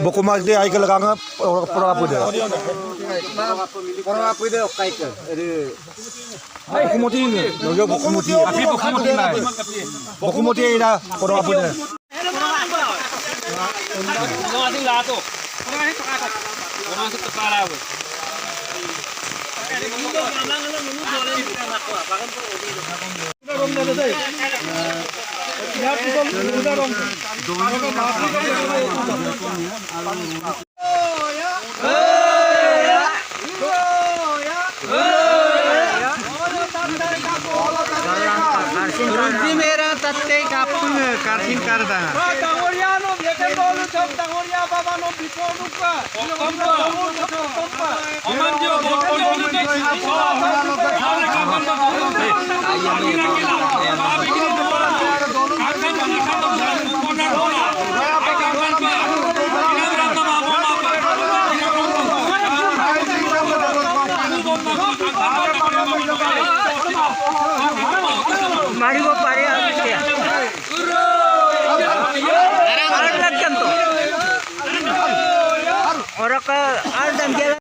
Buku mati ai ke lekang orang apa dia? Orang apa dia kai ke? Buku mati ni. Yo buku mati. Buku mati dah orang apa dia? Runti merah tatte kapung karsin karda. Tangoriano biasa bolu jom tangoria baba no biponuka. Omanjo Mari go pare aja. Orang lagi kan tuh. Orang ke Aldam